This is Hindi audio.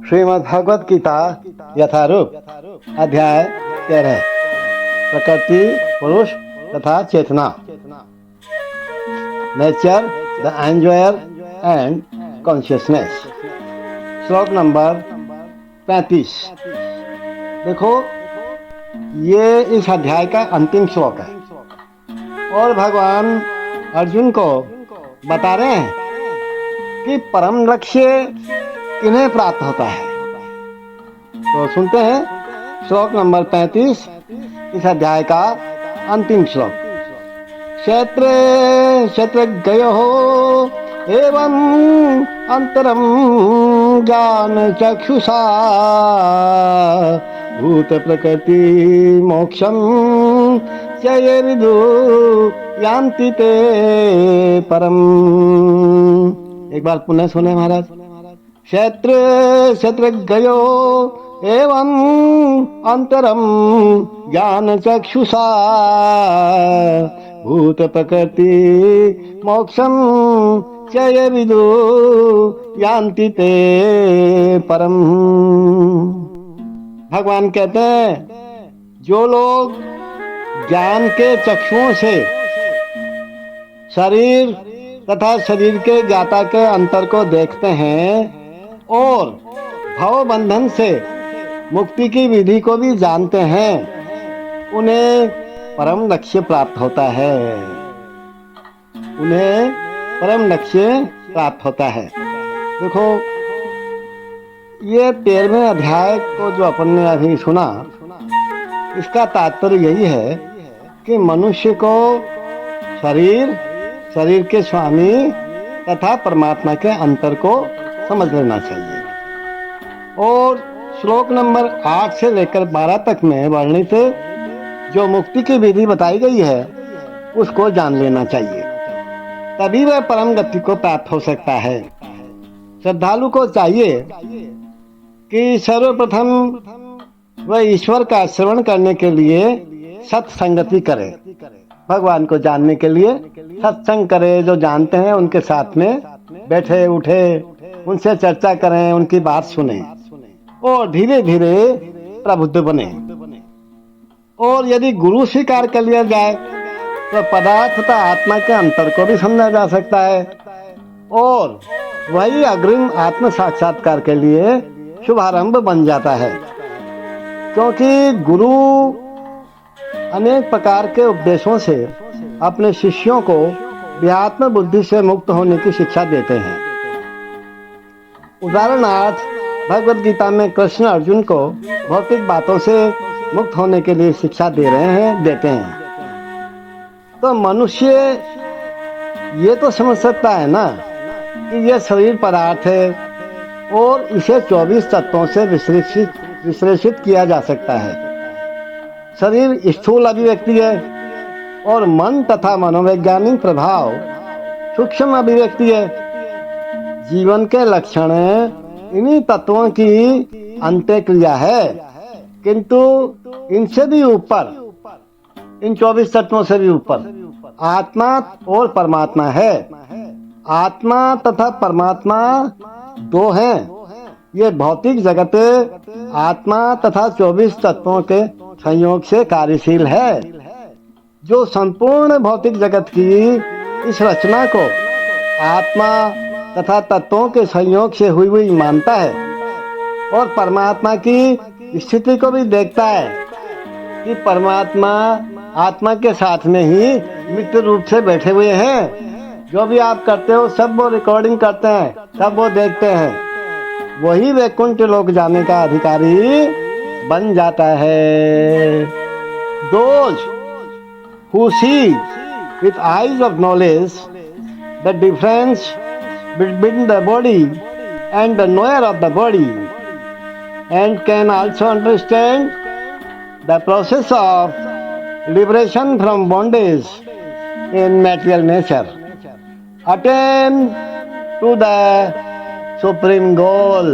श्रीमद् भगवत गीता यथारूप अध्याय 13 प्रकृति पुरुष तथा चेतना nature the enjoyer and consciousness. श्लोक नंबर 35। देखो, ये इस अध्याय का अंतिम श्लोक है और भगवान अर्जुन को बता रहे हैं कि परम लक्ष्य किन्हें प्राप्त होता है। तो सुनते हैं श्लोक नंबर 35, इस अध्याय का अंतिम श्लोक। क्षेत्रे क्षेत्रज्ञयो एवं अंतरम ज्ञान चक्षुषा भूत प्रकृति मोक्षम च ये विदु यान्ति ते परम। एक बार पुनः सुने महाराज। क्षेत्र क्षेत्रज्ञयो एवं अंतरम ज्ञान चक्षुषा भूत प्रकृति मोक्षम च ये विदु यान्ति ते परम। भगवान कहते हैं, जो लोग ज्ञान के चक्षुओं से शरीर तथा शरीर के ज्ञाता के अंतर को देखते हैं और भव बंधन से मुक्ति की विधि को भी जानते हैं, उन्हें परम लक्ष्य प्राप्त होता है। उन्हें परम लक्ष्य प्राप्त होता है। देखो, ये 13वें अध्याय को जो अपन ने अभी सुना, इसका तात्पर्य यही है कि मनुष्य को शरीर के स्वामी तथा परमात्मा के अंतर को समझ लेना चाहिए। और श्लोक नंबर 8 से लेकर 12 तक में वर्णित जो मुक्ति की विधि बताई गई है, उसको जान लेना चाहिए, तभी वह परम गति को प्राप्त हो सकता है। श्रद्धालु को चाहिए कि सर्वप्रथम वह ईश्वर का श्रवण करने के लिए सत्संगति करे, भगवान को जानने के लिए सत्संग करे। जो जानते हैं उनके साथ में बैठे उठे, उनसे चर्चा करें, उनकी बात सुने और धीरे धीरे प्रबुद्ध बने। और यदि गुरु स्वीकार कर लिया जाए तो पदार्थ तथा आत्मा के अंतर को भी समझा जा सकता है और वही अग्रिम आत्म साक्षात्कार के लिए शुभारंभ बन जाता है। क्योंकि गुरु अनेक प्रकार के उपदेशों से अपने शिष्यों को व्यात्म बुद्धि से मुक्त होने की शिक्षा देते हैं। उदाहरणार्थ, भगवत गीता में कृष्ण अर्जुन को भौतिक बातों से मुक्त होने के लिए शिक्षा देते हैं। तो मनुष्य ये तो समझ सकता है ना कि यह शरीर पदार्थ है और इसे 24 तत्वों से विश्लेषित किया जा सकता है। शरीर स्थूल अभिव्यक्ति है और मन तथा मनोवैज्ञानिक प्रभाव सूक्ष्म अभिव्यक्ति है। जीवन के लक्षण इन्हीं तत्वों की अंत्यक्रिया है, किंतु इनसे भी ऊपर, इन 24 तत्वों से भी ऊपर आत्मा और परमात्मा है। आत्मा तथा परमात्मा दो हैं। ये भौतिक जगत आत्मा तथा 24 तत्वों के संयोग से कार्यशील है। जो संपूर्ण भौतिक जगत की इस रचना को आत्मा तथा तत्वों के संयोग से हुई मानता है और परमात्मा की स्थिति को भी देखता है कि परमात्मा आत्मा के साथ में ही मित्र रूप से बैठे हुए हैं। जो भी आप करते हो सब वो रिकॉर्डिंग करते हैं, सब वो देखते हैं। वही वैकुंठ लोक जाने का अधिकारी बन जाता है। Those who see with eyes of knowledge the difference between the body and the knower of the body and can also understand the process of liberation from bondage in material nature attain to the supreme goal.